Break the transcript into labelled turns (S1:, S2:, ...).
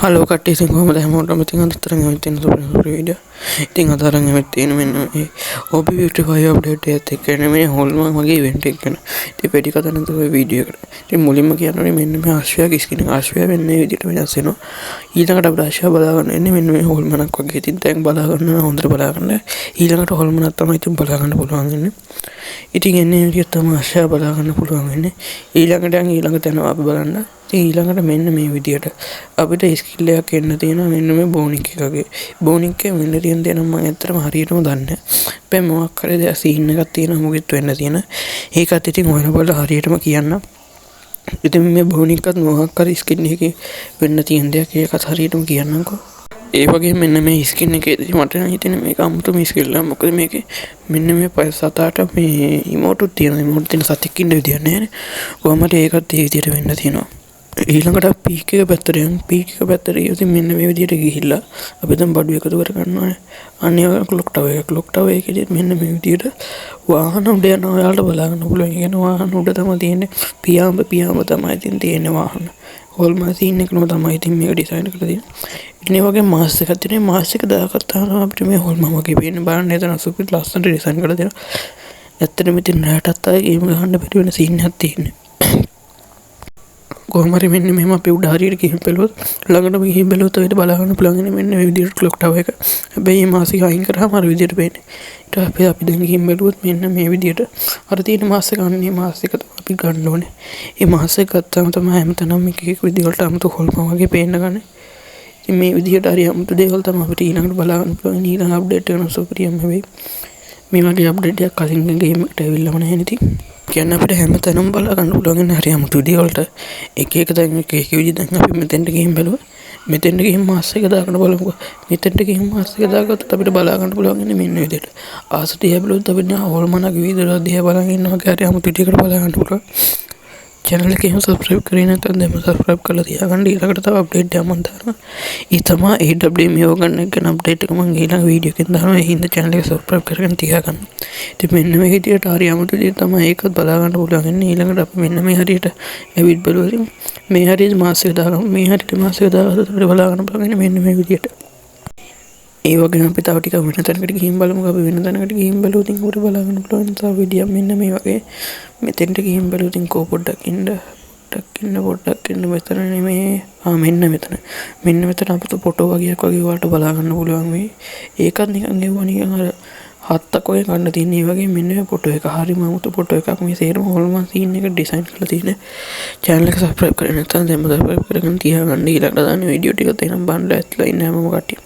S1: Hello කට්ටිය ඉතින් කොහමද හැමෝටම ඉතින් අද තරම් ඇවිත් ඉන්න සුපර් වීඩියෝ. ඉතින් අද අරන් ඇවිත් තියෙන මෙන්න මේ OB Beautify අප්ඩේට් එකත් එක්ක එන මේ හොල්මන් වගේ ඉවෙන්ට් එක ගැන. ඉතින් වැඩි කතා නැතුව ඔය වීඩියෝ එකට. ඉතින් මුලින්ම කියන්නෝනේ මෙන්න මේ ආශ්‍රයගේ ස්කින් එක ආශ්‍රය වෙන්නේ මේ විදිහට වෙනස් වෙනවා. ඊළඟට අපිට ආශ්‍රය බලා ගන්න එන්නේ මෙන්න මේ හොල්මනක් වගේ. ඉතින් දැන් බලා ගන්න නම් හොඳට බලා ගන්න. ඊළඟට හොල්මනක් තමයි ඉතින් බලා ගන්න පුළුවන් වෙන්නේ. ඉතින් එන්නේ විදිහට තමයි ආශ්‍රය බලා ගන්න පුළුවන් වෙන්නේ. ඊළඟට යනවා අපි බලන්න. ඊළඟට මෙන්න මේ විදියට අපිට ස්කිල් එකක් එන්න තියෙනවා මෙන්න මේ බෝනික් එකගේ. බෝනික් එකේ මෙන්න තියෙන දේ නම් මම ඇත්තටම හරියටම දන්නේ නැහැ. හැබැයි මොකක් හරි දෙයක් සීන් එකක් තියෙනවා මොකෙත් වෙන්න තියෙන. ඒකත් ඉතින් හොයන බලලා හරියටම කියන්න. ඉතින් මේ බෝනික් එකත් මොකක් හරි ස්කින් එකේ වෙන්න තියෙන දෙයක් ඒකත් හරියටම කියන්නම්කෝ. ඒ වගේ මෙන්න මේ ස්කින් එකේදී මට නම් හිතෙන්නේ මේක අමුතුම ස්කිල් එකක්. මොකද මේකේ මෙන්න මේ පය සතාට මේ ඉමෝට් තියෙනවා. ඉමෝට් තියෙන සතෙක් ඉන්න විදියක් නැහැ නේ. කොහමද ඒකත් ඒ විදියට වෙන්න තියෙනවා. ඊළඟට පීක් එක පැත්තට යමු. පීක් එක පැත්තට ගිහින් මෙන්න මේ විදියට ගිහිල්ලා අපි දැන් බඩු එකතු කර ගන්නවා. අනේ ක්ලොක් ටවර් එකේදී මෙන්න මේ විදියට වාහන උඩ යනවා. ඔයාලට බලා ගන්න පුළුවන්. ඒ කියන්නේ වාහන උඩ තමයි තියෙන්නේ. පියාඹ තමයි ඉතින් තියෙන්නේ වාහන. හොල්මන් සීන් එකනම තමයි ඉතින් මේක ඩිසයින් කරලා තියෙන්නේ. ඉතින් ඒ වගේ මාස් එකක් තියෙනවා. මාස් එක දාගත්තාම අපිට මේ හොල්මන් වගේ පේන්නේ. බලන්න එතන සුපිරි ලස්සනට ඩිසයින් කරලා තියෙනවා. ඇත්තටම ඉතින් රැටත් අය ගේම් ගහන්න බැරි වෙන සීන් එකක් තියෙන්නේ. කොහොම හරි මෙන්න මෙහෙම අපි උඩ හරියට ගිහින් බැලුවොත් ළඟටම ගිහින් බැලුවොත් ඔයාලට බලා ගන්න පුළුවන් මෙන්න මේ විදිහට ක්ලොක් ටවර් එක. හැබැයි මේ මාස් එක අයින් කරාම අර විදිහට පේන්නේ. ඊට පස්සේ අපි දැන් ගිහින් බැලුවොත් මෙන්න මේ විදිහට අර තියෙන මාස් එක අන්නේ මාස් එක තමයි අපි ගන්න ඕනේ. මේ මාස් එක ගත්තාම තමයි හැමතැනම එක විදිහකට අමුතු හොල්මන් වගේ පේන්න ගන්නේ. ඉතින් මේ විදිහට හරි අමුතු දේවල් තමයි අපිට ඊළඟට බලා ගන්න පුළුවන්. ඊළඟ අප්ඩේට් එක නම් සුපිරියම් වෙයි. මේ වගේ අප්ඩේට් එකක් කලින් ගේම් එකට ඇවිල්ලාම නැහැ නේ ඉතින්. කියන්න අපිට හැමතැනම බලා ගන්න පුළුවන් හරි අමුතු විදිය වලට එක එක විදිහ දැන් අපි මෙතෙන්ට ගිහින් බැලුවා. මෙතෙන්ට ගිහින් මාස් එක දාගෙන බලමුකෝ. මෙතෙන්ට ගිහින් මාස් එක දාගත්තොත් අපිට බලා ගන්න පුළුවන් මෙන්න විදිහට. ආසට හැබලුවොත් අපිට හොල්මනක් විදිහට දිහා බලන් ඉන්නවා කියලා හරි අමුතු විදිහකට බලා ගන්න පුළුවන්. चैनल के हम सब्सक्राइब करें ना तो सब्सक्राइब कर दिया गंडी लगता था अपडेट ड्यामंता इतमा AWM योगने के अपडेट मंगीला वीडियो के हिंद चैनल के सब्सक्राइब करके दिया गन तो मैंने में ही टारिया मत तमा एक बलागंड बोला नीलंगड मैंने में हरी एविट बलूरी मैं हरी मास मैं हरी मास बलागंड बोला मैंने में विदियट ඒ වගේම අපි තව ටිකක් වෙන තැනකට ගිහින් බලමු. අපි වෙන තැනකට ගිහින් බලුවොත් ඉතින් උඩ බලාගන්න පුළුවන්. තව වීඩියෝ මෙන්න මේ වගේ මෙතෙන්ට ගිහින් බලුවොත් ඉතින් පොඩ්ඩක් ඉන්න මෙතන නෙමේ මෙන්න මෙතන අපිට ෆොටෝ වගේක් වගේ වලට බලා ගන්න පුළුවන් මේ. ඒකත් නිකන් ගෙවුවා නිකන් අර හත්තක් වගේ ගන්න තියෙන. ඒ වගේ මෙන්න මේ ෆොටෝ එක හරිම අමුතු ෆොටෝ එකක්. මේ සේරම හොල්මන් සීන් එක ඩිසයින් කරලා තියෙන. channel එක subscribe කරගෙන නැත්නම් දැන්ම subscribe කරගෙන තියාගන්න. ඊළඟට දාන වීඩියෝ ටික තේනම් බලන්න ඇත්ලා ඉන්න හැමෝම කට්ටිය